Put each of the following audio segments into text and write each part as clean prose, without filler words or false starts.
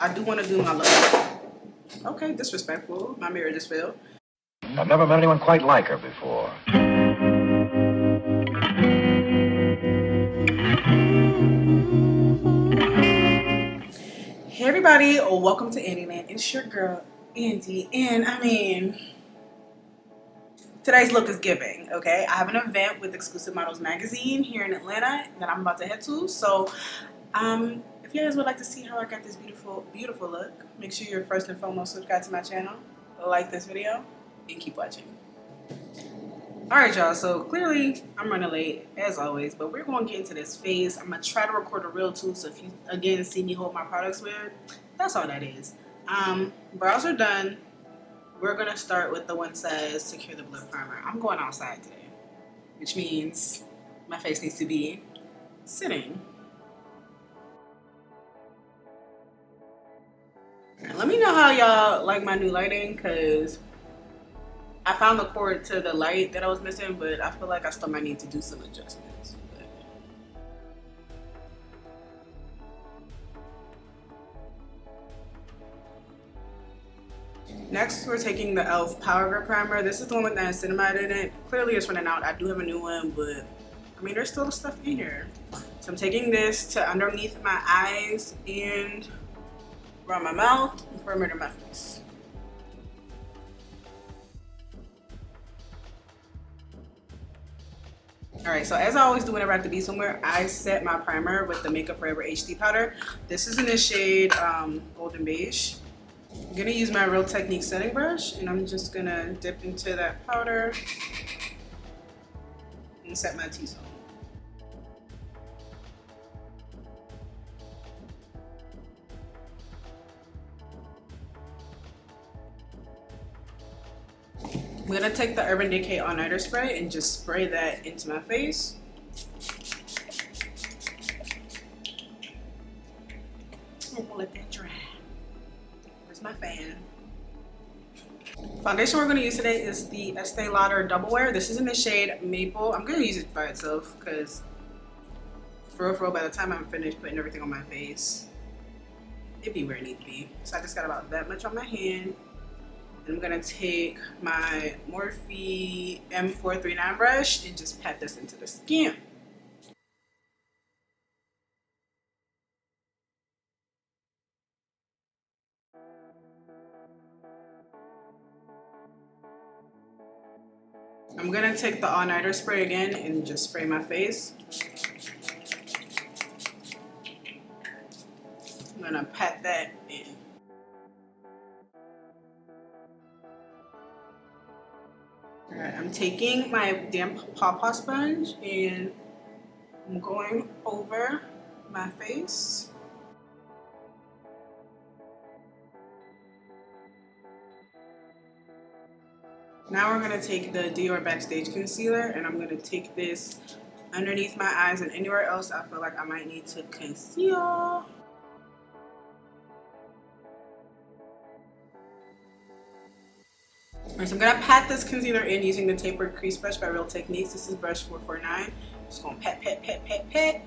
I do want to do my look. Okay, disrespectful. My mirror just fell. I've never met anyone quite like her before. Hey everybody, welcome to Andyland. It's your girl, Andy. And I mean, today's look is giving, okay? I have an event with Exclusive Models Magazine here in Atlanta that I'm about to head to. So, if you guys would like to see how I got this beautiful, beautiful look, make sure you're first and foremost subscribe to my channel, like this video, and keep watching. Alright y'all, so clearly I'm running late as always, but we're going to get into this face. I'm going to try to record a reel too, so if you again see me hold my products weird, that's all that is. Brows are done. We're going to start with the one that says Secure the Blur Primer. I'm going outside today, which means my face needs to be sitting. Let me know how y'all like my new lighting, because I found the cord to the light that I was missing, but I feel like I still might need to do some adjustments. Next, we're taking the e.l.f. Power Grip Primer. This is the one with niacinamide in it. Clearly it's running out. I do have a new one, but I mean, there's still stuff in here. So I'm taking this to underneath my eyes and around my mouth and perimeter of my face. Alright, so as I always do whenever I have to be somewhere, I set my primer with the Makeup Forever HD powder. This is in the shade Golden Beige. I'm going to use my Real Technique setting brush, and I'm just going to dip into that powder and set my T-zone. I'm going to take the Urban Decay All Nighter spray and just spray that into my face. I'm going to let that dry. Where's my fan? Foundation we're going to use today is the Estee Lauder Double Wear. This is in the shade Maple. I'm going to use it by itself because for real, by the time I'm finished putting everything on my face, it'd be where it needs to be. So I just got about that much on my hand. I'm gonna take my Morphe M439 brush and just pat this into the skin. I'm gonna take the all-nighter spray again and just spray my face. I'm gonna pat that in. Alright, I'm taking my damp pawpaw sponge and I'm going over my face. Now we're going to take the Dior Backstage concealer and I'm going to take this underneath my eyes and anywhere else I feel like I might need to conceal. Alright, so I'm going to pat this concealer in using the tapered crease brush by Real Techniques. This is brush 449. Just going to pat, pat, pat, pat, pat.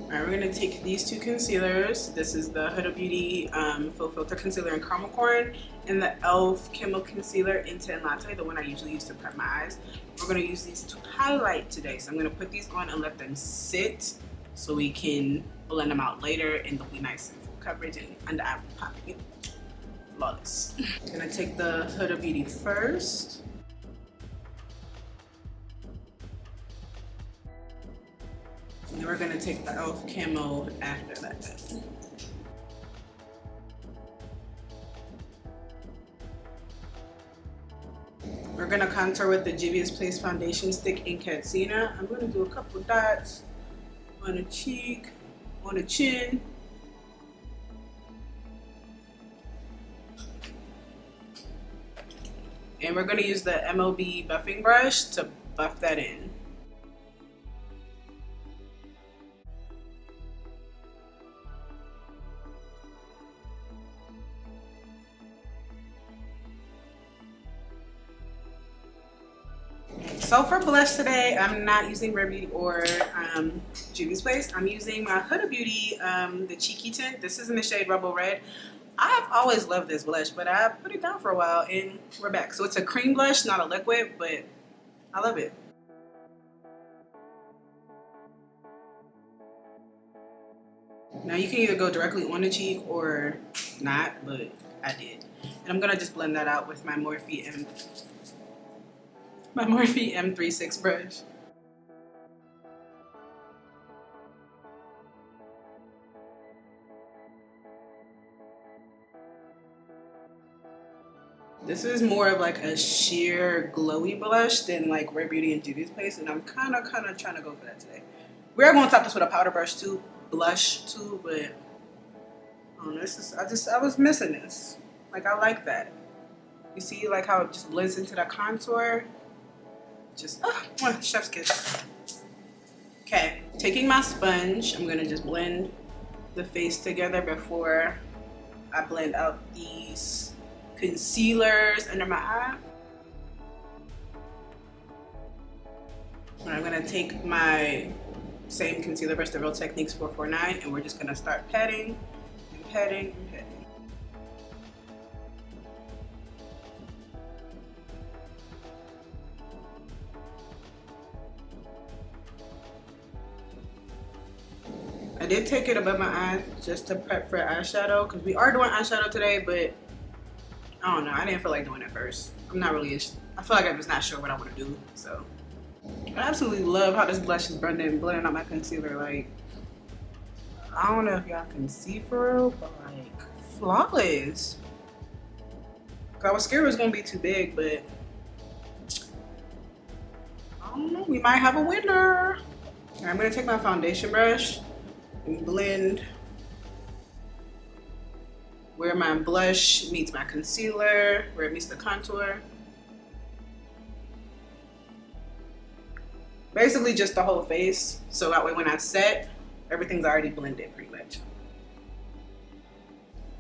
Alright, we're going to take these two concealers. This is the Huda Beauty Faux Filter Concealer in Caramel Corn and the e.l.f. Camo Concealer in Tan Latte, the one I usually use to prep my eyes. We're going to use these to highlight today. So I'm going to put these on and let them sit so we can blend them out later and they'll be nice and full coverage and under eye popping. Flawless. I'm going to take the Huda Beauty first. And then we're going to take the e.l.f. Camo after that. We're going to contour with the Juvia's Place Foundation Stick in Katsina. I'm going to do a couple dots on the cheek, on the chin. And we're going to use the MLB buffing brush to buff that in. So for blush today, I'm not using Rare Beauty or Juvia's Place. I'm using my Huda Beauty, the Cheeky Tint. This is in the shade Rebel Red. I've always loved this blush, but I put it down for a while and we're back. So it's a cream blush, not a liquid, but I love it. Now you can either go directly on the cheek or not, but I did. And I'm gonna just blend that out with my Morphe M36 brush. This is more of like a sheer glowy blush than like Rare Beauty and Juvia's Place, and I'm kind of trying to go for that today. We're going to top this with a powder brush too, blush too, but I don't know, I was missing this. Like, I like that. You see like how it just blends into the contour? Just, chef's kiss. Okay, taking my sponge, I'm gonna just blend the face together before I blend out these concealers under my eye. And I'm gonna take my same concealer brush, the Real Techniques 449, and we're just gonna start patting and patting and patting. I did take it above my eye just to prep for eyeshadow, because we are doing eyeshadow today, but I don't know, I didn't feel like doing it first. I'm not really, I feel like I'm just not sure what I want to do, so. I absolutely love how this blush is blending out my concealer. Like, I don't know if y'all can see for real, but like, flawless. I was scared it was gonna be too big, but I don't know, we might have a winner. All right, I'm gonna take my foundation brush and blend where my blush meets my concealer, where it meets the contour. Basically just the whole face, so that way when I set, everything's already blended pretty much.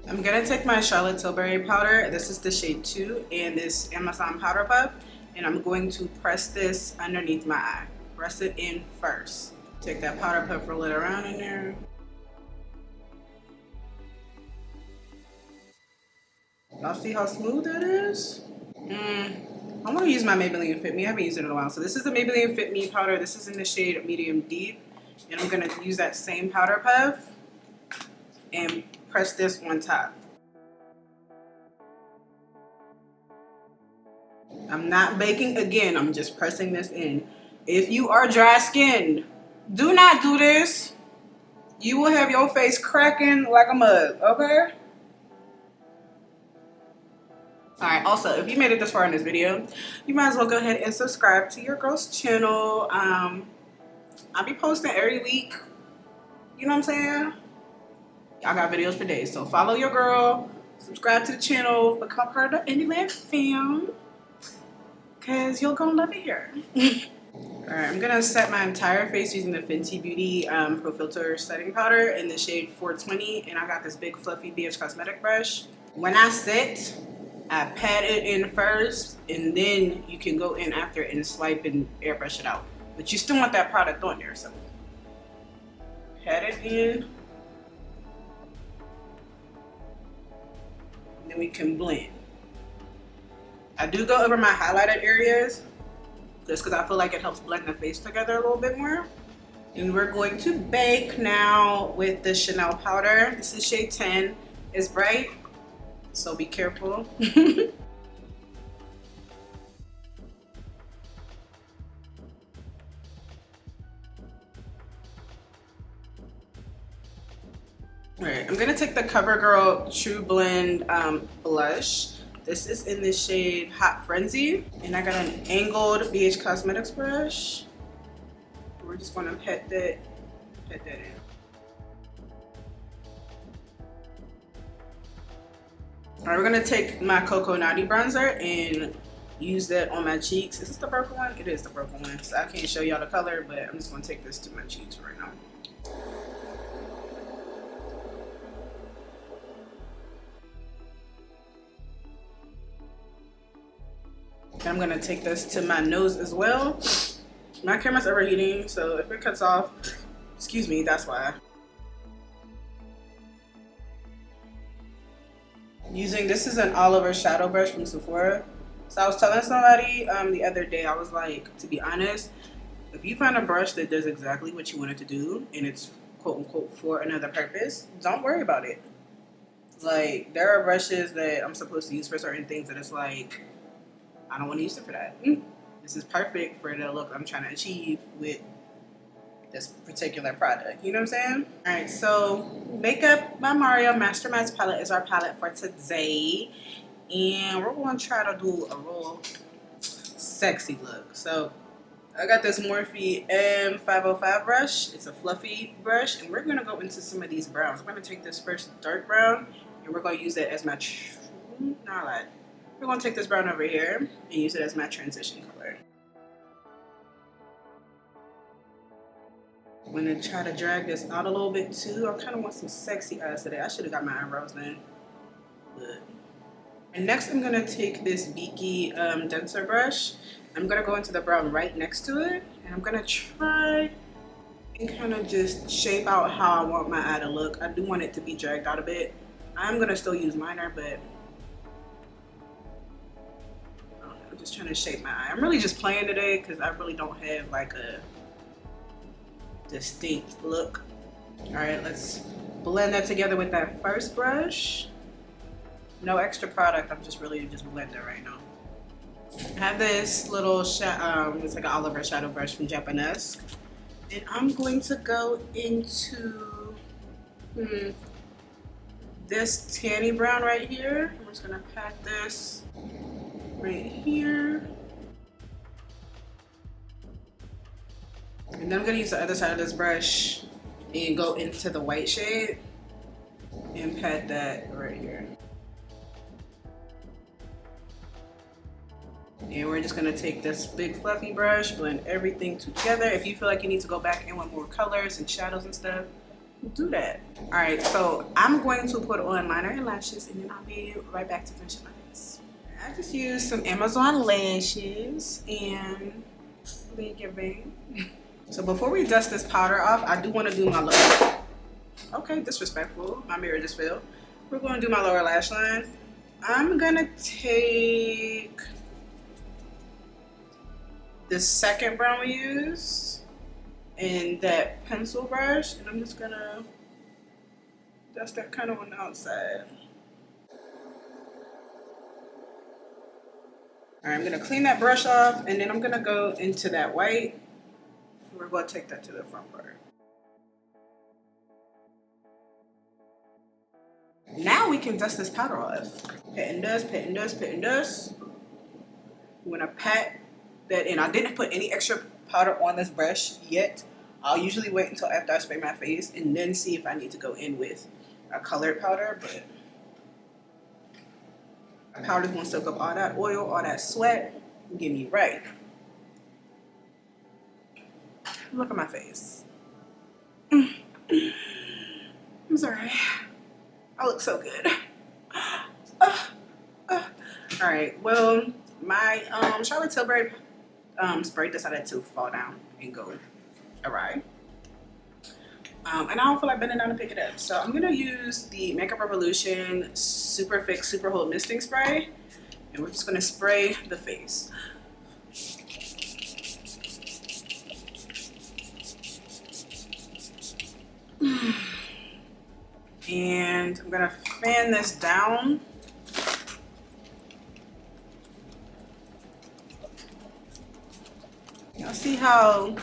I'm gonna take my Charlotte Tilbury powder. This is the shade 2 and this Amazon Powder Puff, and I'm going to press this underneath my eye. Press it in first. Take that powder puff, roll it around in there. Y'all see how smooth that is? I'm gonna use my Maybeline Fit Me. I haven't used it in a while. So this is the Maybeline Fit Me powder. This is in the shade Medium Deep. And I'm gonna use that same powder puff and press this on top. I'm not baking again, I'm just pressing this in. If you are dry skinned, do not do this. You will have your face cracking like a mug, okay? Alright, also, if you made it this far in this video, you might as well go ahead and subscribe to your girl's channel. I'll be posting every week. You know what I'm saying? Y'all got videos for days. So follow your girl, subscribe to the channel, become part of the Indieland fam, because you're gonna love it here. Alright, I'm gonna set my entire face using the Fenty Beauty Faux Filter setting powder in the shade 420, and I got this big fluffy BH cosmetic brush. When I set, I pat it in first, and then you can go in after and swipe and airbrush it out. But you still want that product on there, so pat it in, and then we can blend. I do go over my highlighted areas just because I feel like it helps blend the face together a little bit more. And we're going to bake now with the Chanel powder. This is shade 10. It's bright, so be careful. Alright, I'm gonna take the Covergirl True Blend blush. This is in the shade Hot Frenzy, and I got an angled BH Cosmetics brush. We're just gonna pat that in. Alright, we're gonna take my Coco Naughty bronzer and use that on my cheeks. Is this the purple one? It is the purple one. So I can't show y'all the color, but I'm just gonna take this to my cheeks right now. And I'm gonna take this to my nose as well. My camera's overheating, so if it cuts off, excuse me, that's why. This is an all over shadow brush from Sephora. So I was telling somebody the other day, I was like, to be honest, if you find a brush that does exactly what you want it to do and it's quote unquote for another purpose, don't worry about it. Like, there are brushes that I'm supposed to use for certain things that it's like, I don't want to use it for that. This is perfect for the look I'm trying to achieve with this particular product. You know what I'm saying? All right, so Makeup by Mario Masterminds palette is our palette for today. And we're going to try to do a real sexy look. So I got this Morphe M505 brush. It's a fluffy brush. And we're going to go into some of these browns. I'm going to take this first dark brown. And we're going to use it as my... We're going to take this brown over here and use it as my transition color. I'm going to try to drag this out a little bit too. I kind of want some sexy eyes today. I should have got my eyebrows done. But. And next I'm going to take this Beaky denser brush. I'm going to go into the brown right next to it. And I'm going to try and kind of just shape out how I want my eye to look. I do want it to be dragged out a bit. I'm going to still use liner, but I'm just trying to shape my eye. I'm really just playing today because I really don't have like a distinct look. All right, let's blend that together with that first brush. No extra product. I'm just really just blending right now. I have this little it's like an Oliver shadow brush from Japanese, and I'm going to go into this tanny brown right here. I'm just gonna pat this right here. And then I'm gonna use the other side of this brush and go into the white shade and pat that right here. And we're just gonna take this big fluffy brush, blend everything together. If you feel like you need to go back in with more colors and shadows and stuff, do that. All right, so I'm going to put on liner and lashes, and then I'll be right back to finish my face. I just used some Amazon lashes and bang. So before we dust this powder off, I do want to do my lower. Okay, disrespectful. My mirror just fell. We're going to do my lower lash line. I'm gonna take the second brown we used and that pencil brush, and I'm just gonna dust that kind of on the outside. All right, I'm gonna clean that brush off, and then I'm gonna go into that white. We're gonna take that to the front part. Now we can dust this powder off. Pat and dust. We're gonna pat that in. I didn't put any extra powder on this brush yet. I'll usually wait until after I spray my face and then see if I need to go in with a colored powder, but powder's gonna soak up all that oil, all that sweat, and get me right. Look at my face. I'm sorry. I look so good. All right, well, my Charlotte Tilbury spray decided to fall down and go awry. And I don't feel like bending down to pick it up. So I'm gonna use the Makeup Revolution Super Fix Super Hold Misting Spray. And we're just gonna spray the face. And I'm gonna fan this down. Y'all see how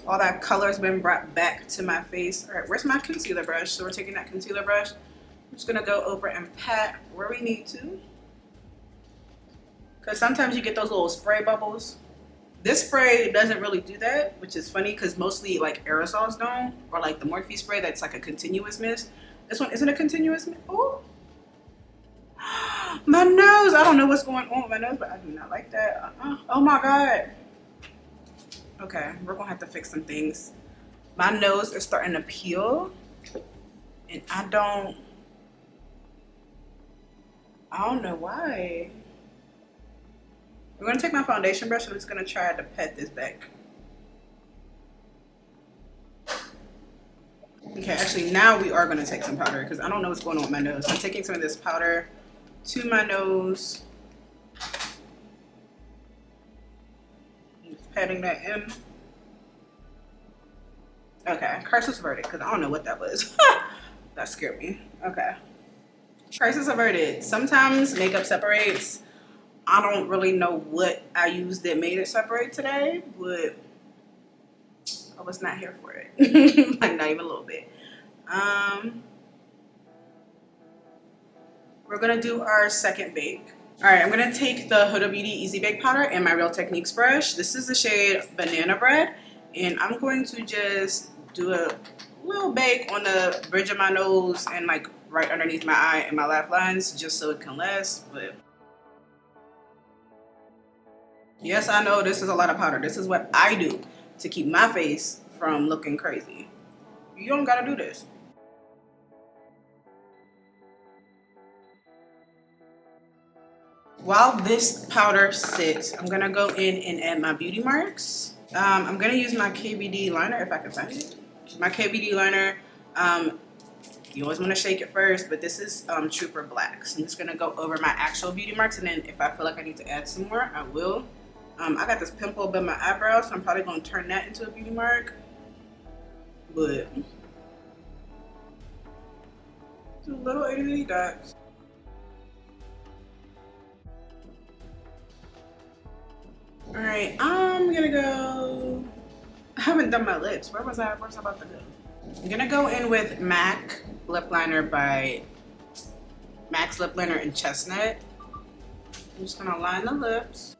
all that color has been brought back to my face? All right, where's my concealer brush? So we're taking that concealer brush. I'm just gonna go over and pat where we need to. Because sometimes you get those little spray bubbles. This spray doesn't really do that, which is funny because mostly like aerosols don't, or like the Morphe spray that's like a continuous mist. This one isn't a continuous mist. Oh, my nose. I don't know what's going on with my nose, but I do not like that. Oh my God. Okay, we're gonna have to fix some things. My nose is starting to peel, and I don't know why. I'm gonna take my foundation brush and I'm just gonna try to pat this back. Okay, actually now we are gonna take some powder because I don't know what's going on with my nose. I'm taking some of this powder to my nose. Just patting that in. Okay, crisis averted because I don't know what that was. That scared me. Okay. Crisis averted. Sometimes makeup separates. I don't really know what I used that made it separate today, but I was not here for it. Like not even a little bit. We're gonna do our second bake. All right, I'm gonna take the Huda Beauty Easy Bake Powder and my Real Techniques brush. This is the shade Banana Bread, and I'm going to just do a little bake on the bridge of my nose and like right underneath my eye and my laugh lines, just so it can last. But yes, I know this is a lot of powder. This is what I do to keep my face from looking crazy. You don't gotta do this. While this powder sits, I'm gonna go in and add my beauty marks. I'm gonna use my KVD liner if I can find it. My KVD liner, you always wanna shake it first, but this is Trooper Black. So I'm just gonna go over my actual beauty marks, and then if I feel like I need to add some more, I will. I got this pimple above my eyebrow, so I'm probably gonna turn that into a beauty mark. But it's a little itty dots. All right, I'm gonna go. I haven't done my lips. Where was I about to go? I'm gonna go in with MAC lip liner by MAC's lip liner in Chestnut. I'm just gonna line the lips.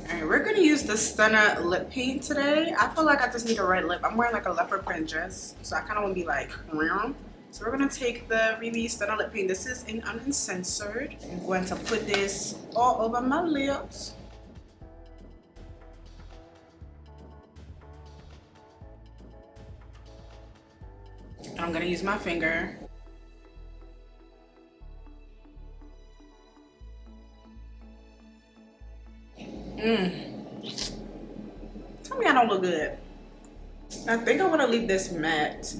Alright, we're gonna use the Stunna lip paint today. I feel like I just need a red lip. I'm wearing like a leopard print dress, so I kind of want to be like round. So we're gonna take the Revy Stunna lip paint. This is in Uncensored. I'm going to put this all over my lips. I'm gonna use my finger. Tell me I don't look good. I think I want to leave this matte.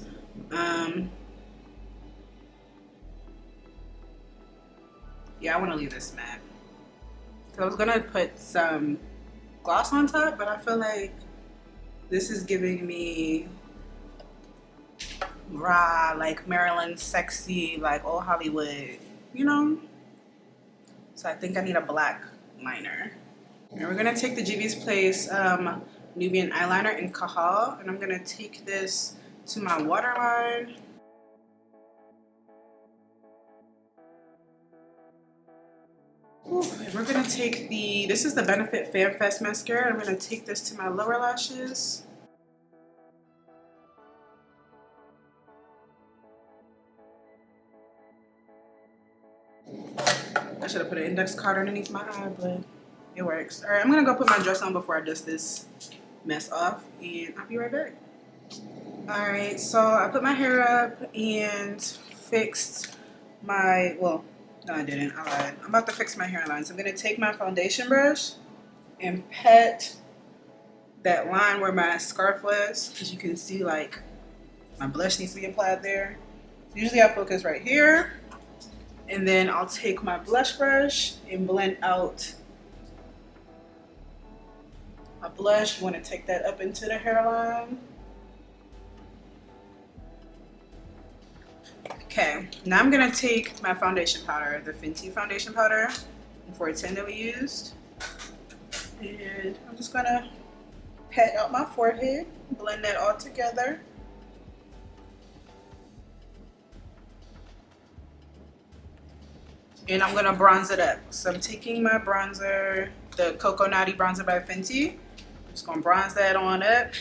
Yeah, I want to leave this matte. So I was gonna put some gloss on top, but I feel like this is giving me raw, like Maryland sexy, like old Hollywood, you know? So I think I need a black liner. And we're gonna take the Juvia's Place Nubian eyeliner in Caja, and I'm gonna take this to my waterline. And we're gonna take this is the Benefit Fan Fest mascara. I'm gonna take this to my lower lashes. I should have put an index card underneath my eye, but it works. All right, I'm gonna go put my dress on before I dust this mess off, and I'll be right back. All right, so I put my hair up and fixed my, well, no I didn't, I lied. I'm about to fix my hairline. So I'm gonna take my foundation brush and pat that line where my scarf was, because you can see like my blush needs to be applied there. So usually I focus right here, and then I'll take my blush brush and blend out my blush. You want to take that up into the hairline. Okay, now I'm gonna take my foundation powder, the Fenty foundation powder, 410 that we used, and I'm just gonna pat out my forehead, blend that all together. And I'm gonna bronze it up. So I'm taking my bronzer, the Coco Naughty bronzer by Fenty. I'm just gonna bronze that on up.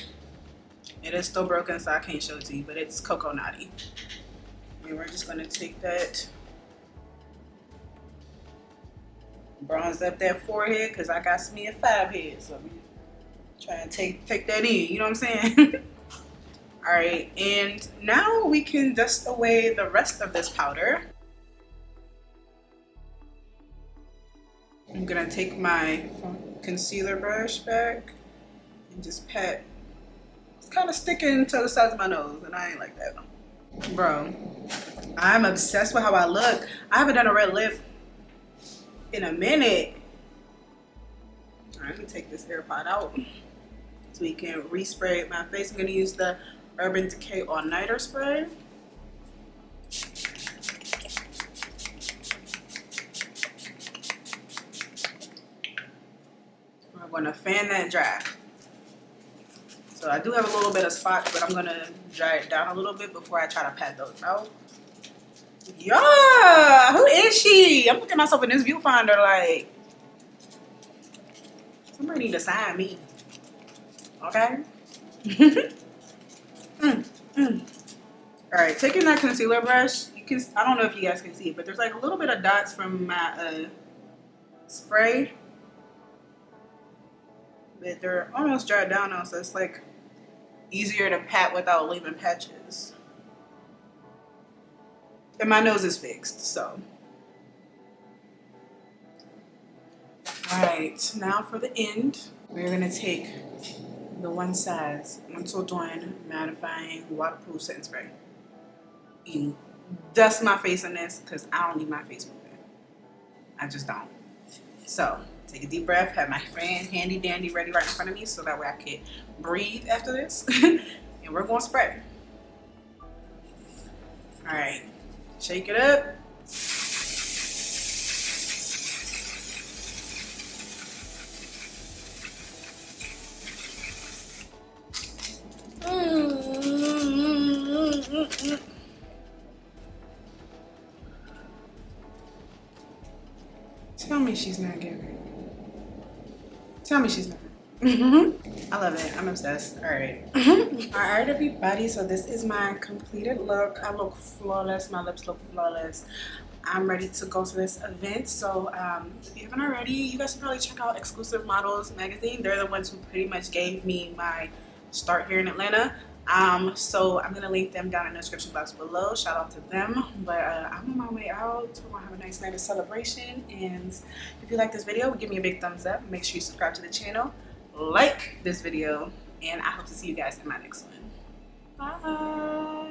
It is still broken, so I can't show it to you, but it's Coco Naughty. And we're just gonna take that, bronze up that forehead, because I got me a 5 head, so I'm trying to take that in, you know what I'm saying? All Alright, and now we can dust away the rest of this powder. I'm gonna take my concealer brush back and just pat. It's kind of sticking to the sides of my nose, and I ain't like that. Bro, I'm obsessed with how I look. I haven't done a red lip in a minute. All right, let me take this AirPod out so we can respray my face. I'm gonna use the Urban Decay All Nighter spray. I'm gonna fan that dry. So I do have a little bit of spots, but I'm gonna dry it down a little bit before I try to pat those out. Yeah, who is she? I'm looking at myself in this viewfinder like, somebody need to sign me. Okay? Alright, taking that concealer brush, you can, I don't know if you guys can see it, but there's like a little bit of dots from my spray. But they're almost dried down now, so it's like easier to pat without leaving patches. And my nose is fixed, so. Alright, now for the end, we're gonna take the One Size Until Dawn Mattifying Waterproof Setting Spray. You dust my face in this because I don't need my face moving. I just don't. So, take a deep breath, have my fan handy dandy ready right in front of me so that way I can breathe after this. And we're going to spray. Alright, shake it up. Tell me she's not giving. Tell me she's not. I love it. I'm obsessed. All right. All right, everybody. So this is my completed look. I look flawless. My lips look flawless. I'm ready to go to this event. So if you haven't already, you guys should probably check out Exclusive Models magazine. They're the ones who pretty much gave me my start here in Atlanta. So I'm gonna link them down in the description box below. Shout out to them. But I'm on my way out. We're gonna have a nice night of celebration. And if you like this video, give me a big thumbs up. Make sure you subscribe to the channel, like this video, and I hope to see you guys in my next one. Bye.